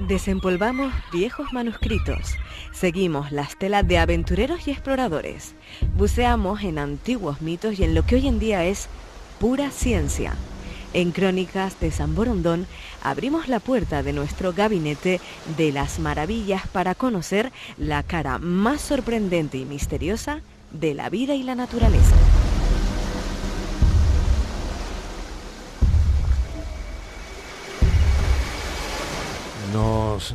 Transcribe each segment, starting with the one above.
Desempolvamos viejos manuscritos, seguimos la estela de aventureros y exploradores, buceamos en antiguos mitos y en lo que hoy en día es pura ciencia. En Crónicas de San Borondón abrimos la puerta de nuestro gabinete de las maravillas para conocer la cara más sorprendente y misteriosa de la vida y la naturaleza.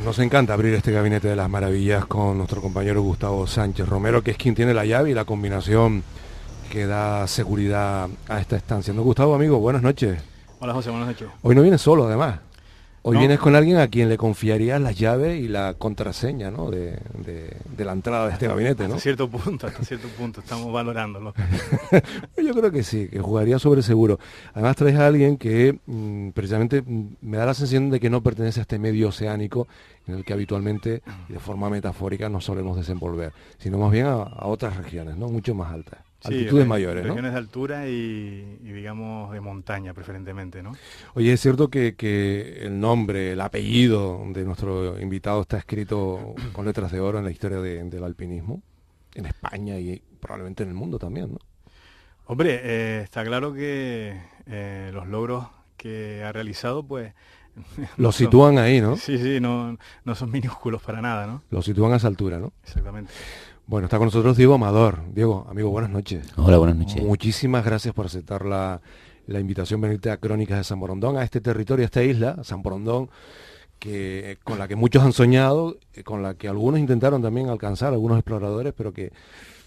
Nos encanta abrir este gabinete de las maravillas con nuestro compañero Gustavo Sánchez Romero, que es quien tiene la llave y la combinación que da seguridad a esta estancia. ¿No, Gustavo, amigo? Buenas noches. Hola, José, buenas noches. Hoy no vienes solo, además. Hoy no. Vienes con alguien a quien le confiarías las llaves y la contraseña, ¿no?, de la entrada de este gabinete, ¿no? Hasta cierto punto, estamos valorándolo. Yo creo que sí, que jugaría sobre seguro. Además traes a alguien que precisamente me da la sensación de que no pertenece a este medio oceánico en el que habitualmente, de forma metafórica, nos solemos desenvolver, sino más bien a otras regiones, ¿no?, mucho más altas. Altitudes mayores, ¿no? Regiones de altura y digamos de montaña preferentemente, ¿no? Oye, es cierto que el nombre, el apellido de nuestro invitado está escrito con letras de oro en la historia del alpinismo, en España y probablemente en el mundo también, ¿no? Hombre, está claro que los logros que ha realizado, pues... Lo sitúan ahí, ¿no? Sí, no son minúsculos para nada, ¿no? Lo sitúan a esa altura, ¿no? Exactamente. Bueno, está con nosotros Diego Amador. Diego, amigo, buenas noches. Hola, buenas noches. Muchísimas gracias por aceptar la invitación, venirte a Crónicas de San Borondón, a este territorio, a esta isla, San Borondón, con la que muchos han soñado, con la que algunos intentaron también alcanzar, algunos exploradores, pero que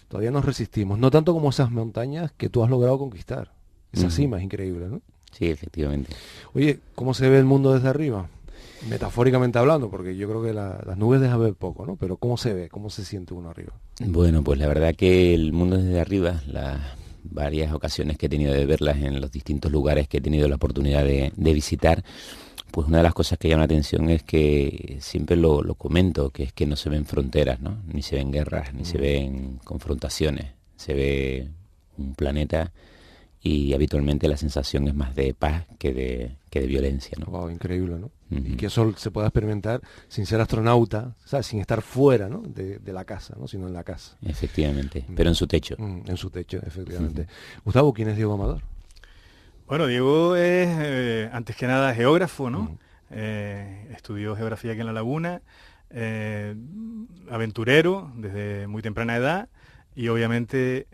todavía nos resistimos. No tanto como esas montañas que tú has logrado conquistar. Esa cima es increíble, ¿no? Sí, efectivamente. Oye, ¿cómo se ve el mundo desde arriba? Metafóricamente hablando, porque yo creo que las nubes dejan ver poco, ¿no? Pero ¿cómo se ve? ¿Cómo se siente uno arriba? Bueno, pues la verdad que el mundo desde arriba, las varias ocasiones que he tenido de verlas en los distintos lugares que he tenido la oportunidad de visitar, pues una de las cosas que llama la atención es que siempre lo comento, que es que no se ven fronteras, ¿no? Ni se ven guerras, ni se ven confrontaciones. Se ve un planeta y habitualmente la sensación es más de paz que de violencia, ¿no? Wow, increíble, ¿no? Y que eso se pueda experimentar sin ser astronauta, ¿sabes?, sin estar fuera, ¿no?, de la casa, ¿no?, sino en la casa. Efectivamente, pero en su techo. En su techo, efectivamente. Gustavo, ¿quién es Diego Amador? Bueno, Diego es, antes que nada, geógrafo, ¿no? Estudió geografía aquí en La Laguna, aventurero desde muy temprana edad. Y obviamente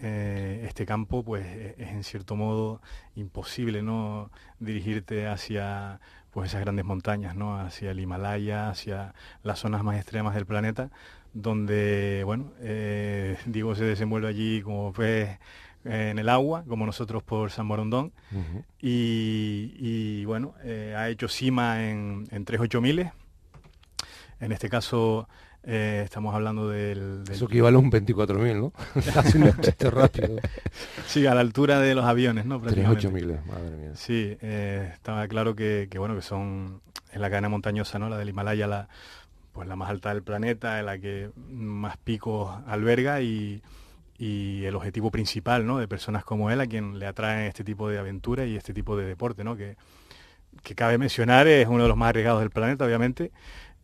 este campo pues es en cierto modo imposible, ¿no?, dirigirte hacia pues esas grandes montañas, ¿no?, hacia el Himalaya, hacia las zonas más extremas del planeta, donde bueno, Diego se desenvuelve allí como pez en el agua, como nosotros por San Borondón, y bueno, ha hecho cima en 3.8000. En este caso estamos hablando del... Eso equivale a un 24.000, ¿no? Hace un chiste rápido. Sí, a la altura de los aviones, ¿no? 3.8000, madre mía. Sí, estaba claro que bueno, que son, es la cadena montañosa, ¿no?, la del Himalaya, la más alta del planeta, en la que más picos alberga y el objetivo principal, ¿no?, de personas como él, a quien le atraen este tipo de aventura y este tipo de deporte, ¿no?, que cabe mencionar es uno de los más arriesgados del planeta, obviamente.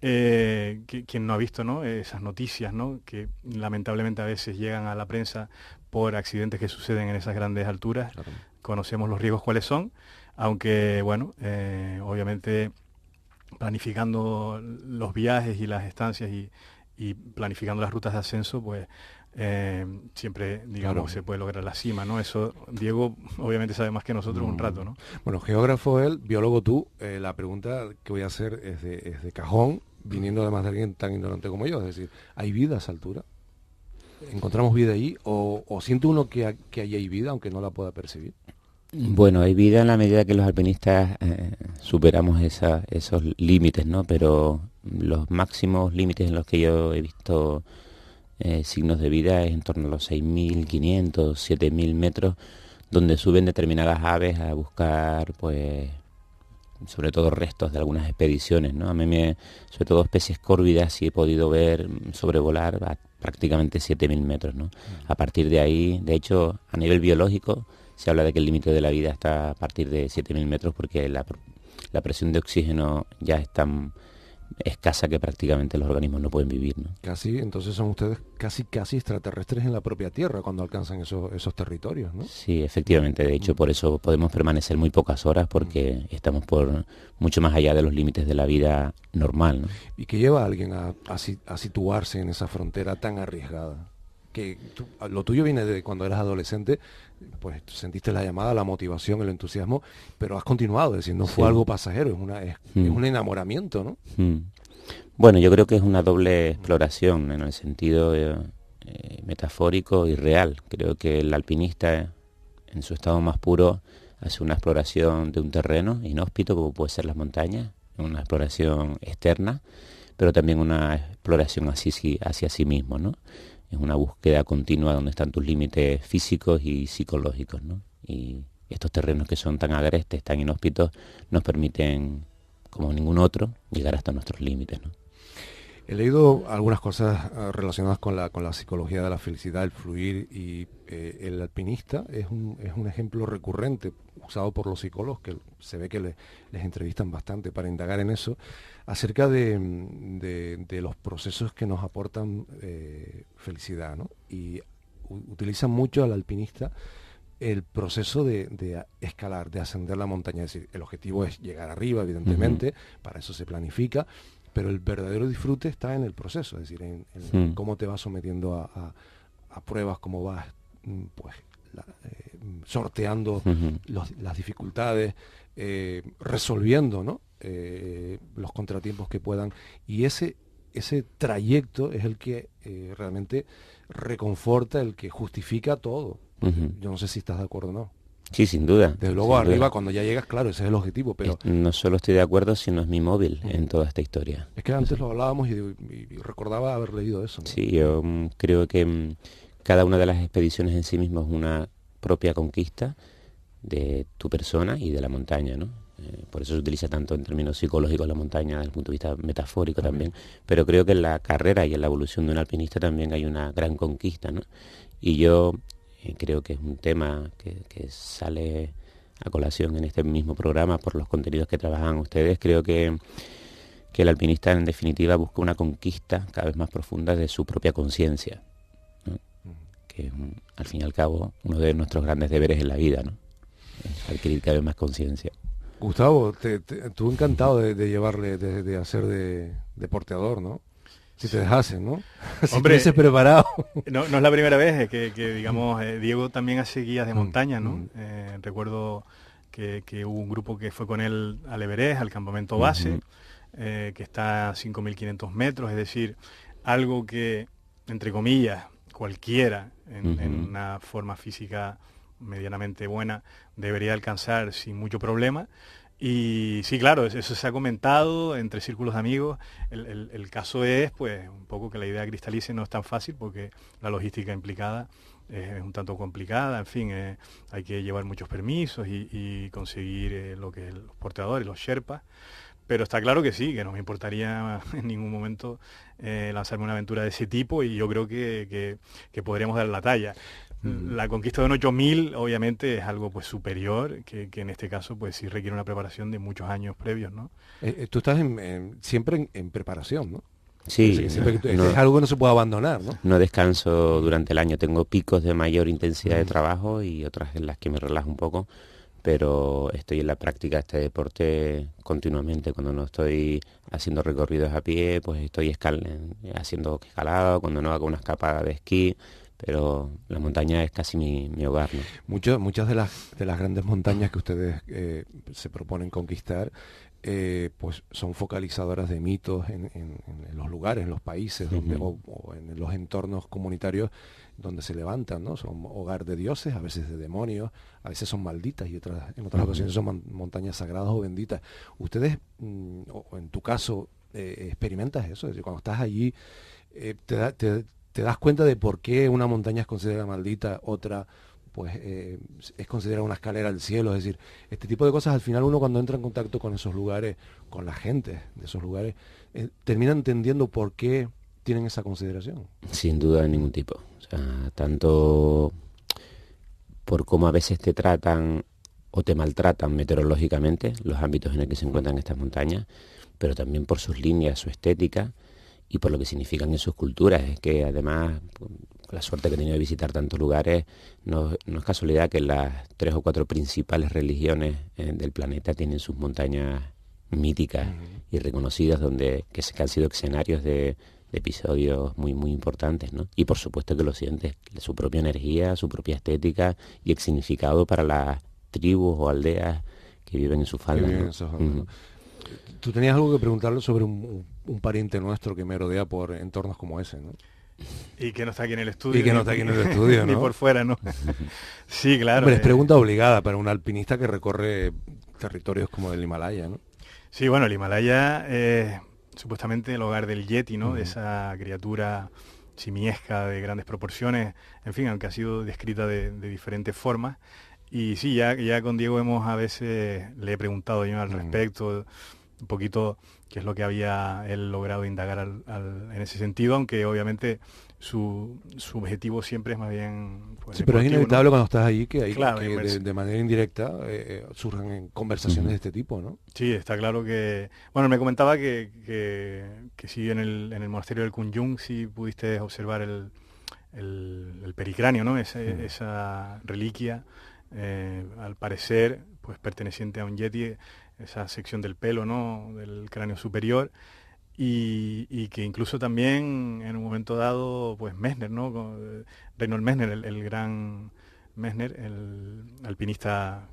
Quien no ha visto, ¿no?, esas noticias, ¿no?, que lamentablemente a veces llegan a la prensa por accidentes que suceden en esas grandes alturas. Claro. Conocemos los riesgos cuáles son, aunque bueno, obviamente planificando los viajes y las estancias y planificando las rutas de ascenso, pues siempre, digamos, claro, se puede lograr la cima, ¿no? Eso Diego obviamente sabe más que nosotros un rato, ¿no? Bueno, geógrafo él, biólogo tú, la pregunta que voy a hacer es de cajón, viniendo además de alguien tan ignorante como yo, es decir, ¿hay vida a esa altura? ¿Encontramos vida allí? ¿O siente uno que allí hay vida, aunque no la pueda percibir? Bueno, hay vida en la medida que los alpinistas superamos esos límites, ¿no? Pero los máximos límites en los que yo he visto signos de vida es en torno a los 6.500, 7.000 metros, donde suben determinadas aves a buscar, pues, sobre todo restos de algunas expediciones, ¿no? A mí sobre todo especies córvidas, sí he podido ver sobrevolar a prácticamente 7.000 metros, ¿no? A partir de ahí, de hecho, a nivel biológico, se habla de que el límite de la vida está a partir de 7.000 metros porque la presión de oxígeno ya es tan escasa que prácticamente los organismos no pueden vivir, ¿no? Casi, entonces son ustedes casi extraterrestres en la propia Tierra cuando alcanzan esos territorios, ¿no? Sí, efectivamente. De hecho, por eso podemos permanecer muy pocas horas, porque estamos por mucho más allá de los límites de la vida normal, ¿no? ¿Y qué lleva a alguien a situarse en esa frontera tan arriesgada? Que lo tuyo viene de cuando eras adolescente, pues sentiste la llamada, la motivación, el entusiasmo, pero has continuado, es decir, no fue algo pasajero, es un enamoramiento, ¿no? Bueno, yo creo que es una doble exploración en el sentido metafórico y real. Creo que el alpinista, en su estado más puro, hace una exploración de un terreno inhóspito, como puede ser las montañas, una exploración externa, pero también una exploración hacia sí mismo, ¿no? Es una búsqueda continua donde están tus límites físicos y psicológicos, ¿no? Y estos terrenos que son tan agrestes, tan inhóspitos, nos permiten, como ningún otro, llegar hasta nuestros límites, ¿no? He leído algunas cosas relacionadas con la psicología de la felicidad, el fluir, y el alpinista es un ejemplo recurrente usado por los psicólogos, que se ve que les entrevistan bastante para indagar en eso, acerca de los procesos que nos aportan felicidad, ¿no? Y utilizan mucho al alpinista el proceso de escalar, de ascender la montaña. Es decir, el objetivo es llegar arriba, evidentemente, para eso se planifica, pero el verdadero disfrute está en el proceso, es decir, en cómo te vas sometiendo a pruebas, cómo vas pues sorteando las dificultades, resolviendo, ¿no? Los contratiempos que puedan, y ese trayecto es el que realmente reconforta, el que justifica todo. Yo no sé si estás de acuerdo o no. Sí, sin duda. Desde luego arriba, cuando ya llegas, claro, ese es el objetivo, pero... No solo estoy de acuerdo, sino es mi móvil en toda esta historia. Es que antes lo hablábamos y recordaba haber leído eso, ¿no? Sí, yo creo que cada una de las expediciones en sí misma es una propia conquista de tu persona y de la montaña, ¿no? Por eso se utiliza tanto en términos psicológicos la montaña, desde el punto de vista metafórico también. Pero creo que en la carrera y en la evolución de un alpinista también hay una gran conquista, ¿no? Y yo... creo que es un tema que sale a colación en este mismo programa por los contenidos que trabajan ustedes. Creo que el alpinista en definitiva busca una conquista cada vez más profunda de su propia conciencia, ¿no? Que es al fin y al cabo uno de nuestros grandes deberes en la vida, ¿no? Es adquirir cada vez más conciencia. Gustavo, tú encantado de llevarle, de hacer de porteador, ¿no? Si te dejasen, ¿no? Si hombre, estuvieses preparado. No es la primera vez que digamos, Diego también hace guías de montaña, ¿no? Recuerdo que hubo un grupo que fue con él al Everest, al campamento base, que está a 5.500 metros, es decir, algo que, entre comillas, cualquiera en una forma física medianamente buena debería alcanzar sin mucho problema. Y sí, claro, eso se ha comentado entre círculos de amigos. El caso es, pues, un poco que la idea cristalice no es tan fácil porque la logística implicada es un tanto complicada. En fin, hay que llevar muchos permisos y conseguir lo que es los porteadores, los sherpas. Pero está claro que sí, que no me importaría en ningún momento lanzarme una aventura de ese tipo, y yo creo que podríamos dar la talla. La conquista de un 8.000 obviamente es algo pues superior, que en este caso pues sí requiere una preparación de muchos años previos, ¿no? Tú estás siempre en preparación, ¿no? Sí, es algo que no se puede abandonar, ¿no? No descanso durante el año, tengo picos de mayor intensidad de trabajo y otras en las que me relajo un poco, pero estoy en la práctica de este deporte continuamente. Cuando no estoy haciendo recorridos a pie, pues estoy haciendo escalada, cuando no hago una escapada de esquí, pero la montaña es casi mi hogar, ¿no? Muchas de las grandes montañas que ustedes se proponen conquistar, pues son focalizadoras de mitos en los lugares, en los países donde, o en los entornos comunitarios donde se levantan, ¿no? Son hogar de dioses, a veces de demonios, a veces son malditas y en otras ocasiones son montañas sagradas o benditas. Ustedes, o en tu caso, experimentas eso, es decir, cuando estás allí, te das cuenta de por qué una montaña es considerada maldita, otra pues es considerada una escalera al cielo. Es decir, este tipo de cosas, al final uno cuando entra en contacto con esos lugares, con la gente de esos lugares, termina entendiendo por qué tienen esa consideración. Sin duda de ningún tipo. O sea, tanto por cómo a veces te tratan o te maltratan meteorológicamente, los ámbitos en los que se encuentran estas montañas, pero también por sus líneas, su estética y por lo que significan en sus culturas. Es que además, la suerte que he tenido de visitar tantos lugares, no es casualidad que las 3 o 4 principales religiones del planeta tienen sus montañas míticas y reconocidas que han sido escenarios de episodios muy muy importantes, ¿no? Y por supuesto que lo sientes, su propia energía, su propia estética y el significado para las tribus o aldeas que viven en su falda, ¿no? Tú tenías algo que preguntarle sobre un pariente nuestro que merodea por entornos como ese, ¿no? Y que no está aquí en el estudio. Y que no está aquí en el estudio, ¿no? Ni por fuera, ¿no? Sí, claro. Hombre, es pregunta obligada para un alpinista que recorre territorios como el Himalaya, ¿no? Sí, bueno, el Himalaya es supuestamente el hogar del Yeti, ¿no? De esa criatura simiesca de grandes proporciones, en fin, aunque ha sido descrita de diferentes formas. Y sí, ya con Diego a veces le he preguntado yo al respecto, un poquito qué es lo que había él logrado indagar en ese sentido, aunque obviamente su objetivo siempre es más bien... Pues, sí, pero es inevitable, ¿no? Cuando estás allí que hay claro, de manera indirecta surjan conversaciones de este tipo, ¿no? Sí, está claro que... Bueno, me comentaba que sí en el monasterio del Kunyung sí pudiste observar el pericráneo, ¿no? Esa reliquia, al parecer, pues perteneciente a un yeti, esa sección del pelo, ¿no? Del cráneo superior. Y que incluso también en un momento dado, pues Messner, ¿no? Reinhold Messner, el gran Messner, el alpinista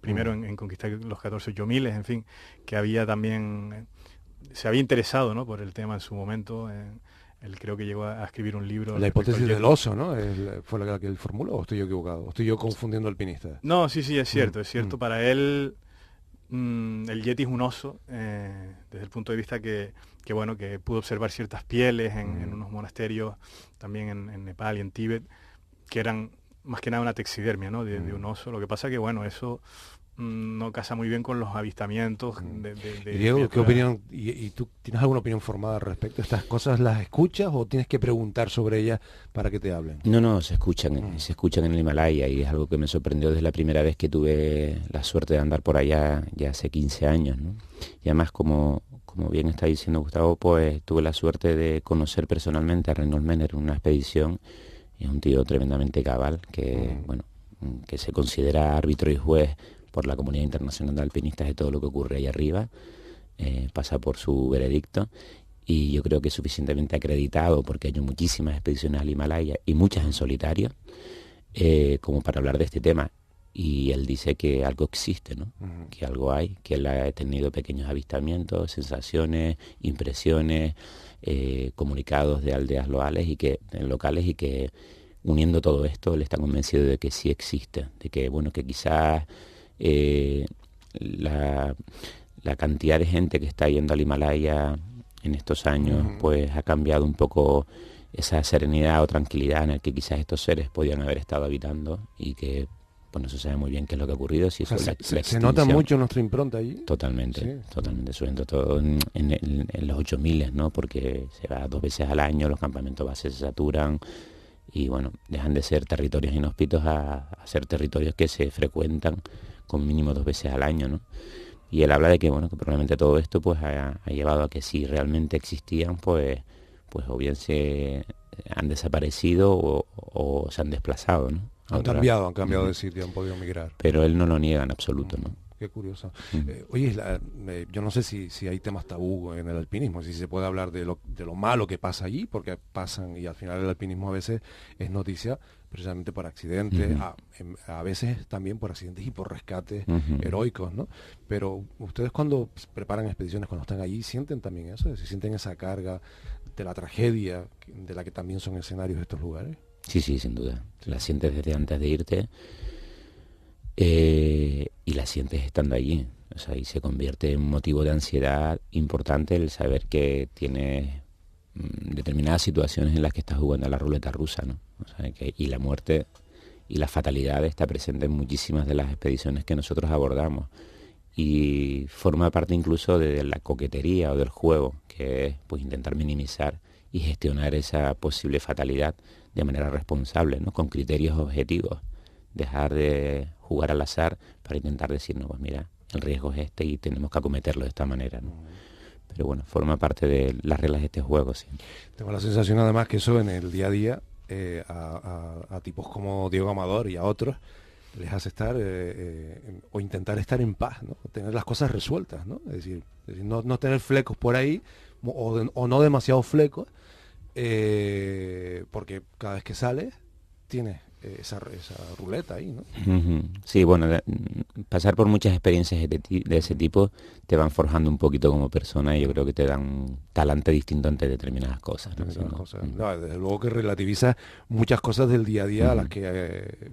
primero en conquistar los 14 yomiles, en fin, que había también, se había interesado, ¿no? Por el tema en su momento. Él creo que llegó a escribir un libro. La hipótesis del oso, ¿no? ¿Fue la que él formuló o estoy yo equivocado? ¿O estoy yo confundiendo alpinistas? No, sí, es cierto, es cierto. Para él... el yeti es un oso, desde el punto de vista que pudo observar ciertas pieles en unos monasterios, también en Nepal y en Tíbet, que eran más que nada una taxidermia, ¿no? de un oso. Lo que pasa que, bueno, eso no casa muy bien con los avistamientos de Diego, ¿qué opinión? ¿Y tú tienes alguna opinión formada al respecto? ¿Estas cosas las escuchas o tienes que preguntar sobre ellas para que te hablen? No, se escuchan en el Himalaya, y es algo que me sorprendió desde la primera vez que tuve la suerte de andar por allá, ya hace 15 años, ¿no? Y además, como bien está diciendo Gustavo, pues tuve la suerte de conocer personalmente a Reinhold Messner en una expedición. Es un tío tremendamente cabal, que se considera árbitro y juez por la comunidad internacional de alpinistas de todo lo que ocurre ahí arriba, pasa por su veredicto, y yo creo que es suficientemente acreditado, porque hay muchísimas expediciones al Himalaya y muchas en solitario, como para hablar de este tema. Y él dice que algo existe, ¿no? Que algo hay, que él ha tenido pequeños avistamientos, sensaciones, impresiones, comunicados de aldeas locales y que uniendo todo esto él está convencido de que sí existe, de que que quizás la cantidad de gente que está yendo al Himalaya en estos años pues ha cambiado un poco esa serenidad o tranquilidad en la que quizás estos seres podían haber estado habitando, y que no se sabe muy bien qué es lo que ha ocurrido. Si se nota mucho nuestra impronta allí. Totalmente, sobre todo en los 8000, ¿no? Porque se va 2 veces al año, los campamentos base se saturan y dejan de ser territorios inhóspitos a ser territorios que se frecuentan con mínimo 2 veces al año, ¿no? Y él habla de que que probablemente todo esto pues ha llevado a que si realmente existían, pues o bien se han desaparecido o se han desplazado, ¿no? Han cambiado de sitio, han podido migrar. Pero él no lo niega en absoluto, ¿no? Qué curioso. Oye, yo no sé si hay temas tabú en el alpinismo, si se puede hablar de lo malo que pasa allí, porque pasan, y al final el alpinismo a veces es noticia precisamente por accidentes, a veces también por accidentes y por rescates heroicos, ¿no? Pero ustedes cuando preparan expediciones, cuando están allí, ¿sienten también eso? ¿Se sienten esa carga de la tragedia de la que también son escenarios estos lugares? Sí, sin duda. La sientes desde antes de irte. Y la sientes estando allí, y se convierte en un motivo de ansiedad importante el saber que tienes determinadas situaciones en las que estás jugando a la ruleta rusa, ¿no? Y la muerte y la fatalidad está presente en muchísimas de las expediciones que nosotros abordamos, y forma parte incluso de la coquetería o del juego, que es pues intentar minimizar y gestionar esa posible fatalidad de manera responsable, ¿no? Con criterios objetivos. Dejar de jugar al azar para intentar decir, no, pues mira, el riesgo es este y tenemos que acometerlo de esta manera, ¿no? pero bueno, forma parte de las reglas de este juego, sí. Tengo la sensación además que eso en el día a día, a tipos como Diego Amador y a otros, les hace estar o intentar estar en paz, ¿no? Tener las cosas resueltas, ¿no? Es decir, no tener flecos por ahí o no demasiados flecos, porque cada vez que sales tienes esa ruleta ahí, ¿no? Uh-huh. Sí, bueno, pasar por muchas experiencias de ese tipo te van forjando un poquito como persona y yo creo que te dan un talante distinto ante determinadas cosas, ¿no? No, desde luego que relativiza muchas cosas del día a día a las que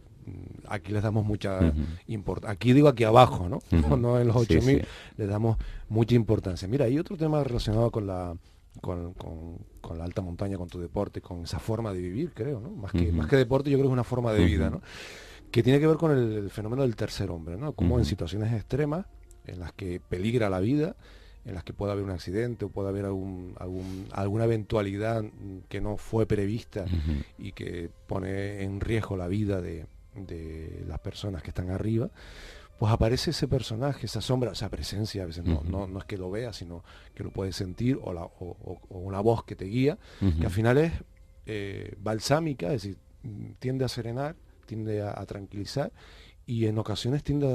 aquí les damos mucha importancia. Aquí digo aquí abajo, ¿no? No en los 8.000, les damos mucha importancia. Mira, hay otro tema relacionado con la alta montaña, con tu deporte, con esa forma de vivir, creo, ¿no? Más que deporte, yo creo que es una forma de vida, ¿no? Que tiene que ver con el fenómeno del tercer hombre, ¿no? Como en situaciones extremas, en las que peligra la vida, en las que puede haber un accidente o puede haber alguna eventualidad que no fue prevista y que pone en riesgo la vida de las personas que están arriba, pues aparece ese personaje, esa sombra, esa presencia, a veces no es que lo veas, sino que lo puedes sentir, o una voz que te guía, que al final es balsámica, es decir, tiende a serenar, tiende a tranquilizar, y en ocasiones tiende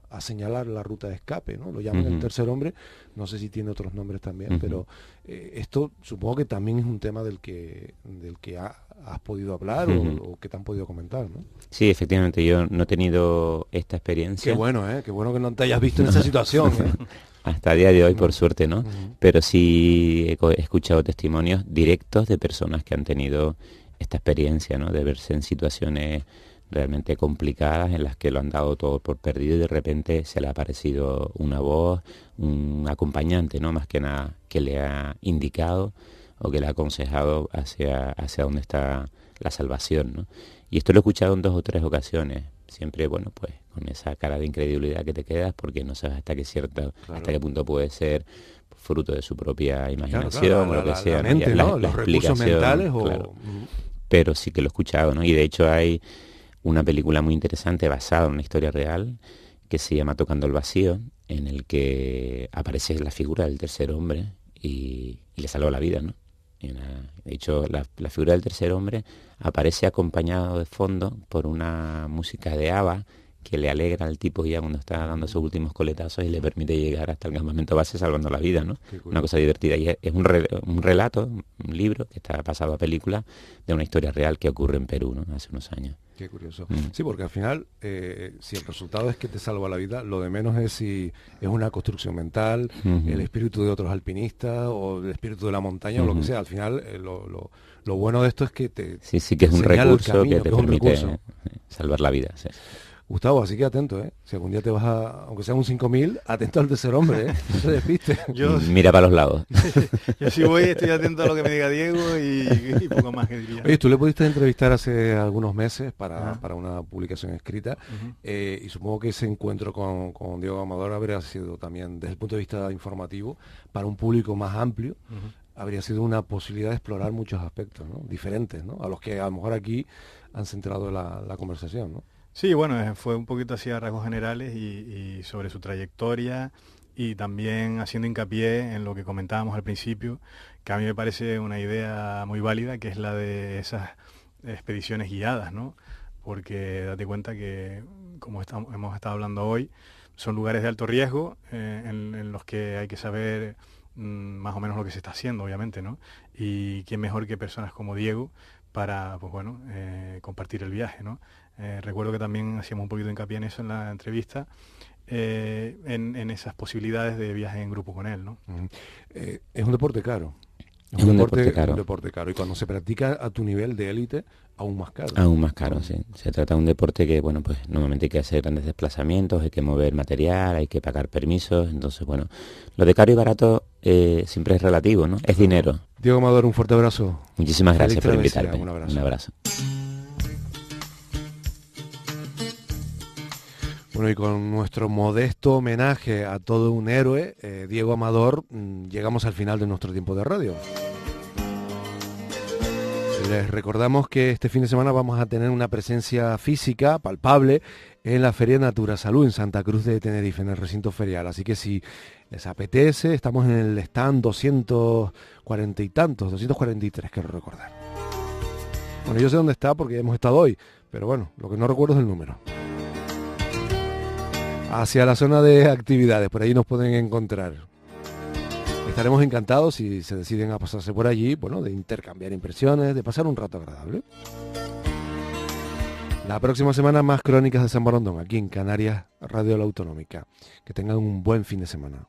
a señalar la ruta de escape, ¿no? Lo llaman el tercer hombre, no sé si tiene otros nombres también, pero esto supongo que también es un tema del que has podido hablar o que te han podido comentar, ¿no? Sí, efectivamente, yo no he tenido esta experiencia. Qué bueno que no te hayas visto en esa situación, ¿eh? Hasta el día de hoy, por suerte, ¿no? Pero sí he escuchado testimonios directos de personas que han tenido esta experiencia, ¿no? De verse en situaciones realmente complicadas en las que lo han dado todo por perdido y de repente se le ha aparecido una voz, un acompañante, ¿no? Más que nada, que le ha indicado o que le ha aconsejado hacia dónde está la salvación, ¿no? Y esto lo he escuchado en 2 o 3 ocasiones, siempre, bueno, pues con esa cara de incredulidad que te quedas porque no sabes hasta qué punto puede ser fruto de su propia imaginación o lo que sea, la mente, ¿no? Los recursos mentales claro. Pero sí que lo he escuchado, ¿no? Y de hecho hay una película muy interesante basada en una historia real que se llama Tocando el vacío, en el que aparece la figura del tercer hombre y le salva la vida, ¿no? De hecho, la figura del tercer hombre aparece acompañado de fondo por una música de ABBA que le alegra al tipo ya cuando está dando sus últimos coletazos y le permite llegar hasta el campamento base salvando la vida, ¿no? Una cosa divertida. Y es un relato, un libro que está pasado a película de una historia real que ocurre en Perú, ¿no? Hace unos años. Qué curioso. Sí, porque al final, si el resultado es que te salva la vida, lo de menos es si es una construcción mental, el espíritu de otros alpinistas o el espíritu de la montaña o lo que sea. Al final, lo bueno de esto es que te sí que es un recurso que te permite salvar la vida. Sí. Gustavo, así que atento, ¿eh? Si algún día te vas aunque sea un 5.000, atento al tercer hombre, ¿eh? No te despistes. Mira para los lados. Yo sí voy, estoy atento a lo que me diga Diego y poco más que diría. Oye, tú le pudiste entrevistar hace algunos meses para una publicación escrita y supongo que ese encuentro con Diego Amador habría sido también, desde el punto de vista informativo, para un público más amplio, habría sido una posibilidad de explorar muchos aspectos, ¿no? Diferentes, ¿no? A los que a lo mejor aquí han centrado la conversación, ¿no? Sí, bueno, fue un poquito así a rasgos generales y sobre su trayectoria y también haciendo hincapié en lo que comentábamos al principio, que a mí me parece una idea muy válida, que es la de esas expediciones guiadas, ¿no? Porque date cuenta que, como hemos estado hablando hoy, son lugares de alto riesgo en los que hay que saber más o menos lo que se está haciendo, obviamente, ¿no? Y quién mejor que personas como Diego para, pues bueno, compartir el viaje, ¿no? Recuerdo que también hacíamos un poquito de hincapié en eso en la entrevista, en esas posibilidades de viaje en grupo con él, ¿no? Es un deporte caro. Es un deporte caro. Y cuando se practica a tu nivel de élite, aún más caro. Aún más caro, sí. Se trata de un deporte que, bueno, pues normalmente hay que hacer grandes desplazamientos, hay que mover material, hay que pagar permisos. Entonces, bueno, lo de caro y barato siempre es relativo, ¿no? Es dinero. Diego Amador, un fuerte abrazo. Muchísimas gracias por invitarme. Un abrazo. Un abrazo. Bueno, y con nuestro modesto homenaje a todo un héroe, Diego Amador, llegamos al final de nuestro tiempo de radio. Les recordamos que este fin de semana vamos a tener una presencia física, palpable, en la Feria Natura Salud en Santa Cruz de Tenerife, en el recinto ferial. Así que si les apetece, estamos en el stand 240 y tantos, 243, quiero recordar. Bueno, yo sé dónde está porque hemos estado hoy, pero bueno, lo que no recuerdo es el número. Hacia la zona de actividades, por ahí nos pueden encontrar. Estaremos encantados si se deciden a pasarse por allí, bueno, de intercambiar impresiones, de pasar un rato agradable. La próxima semana más crónicas de San Borondón, aquí en Canarias Radio La Autonómica. Que tengan un buen fin de semana.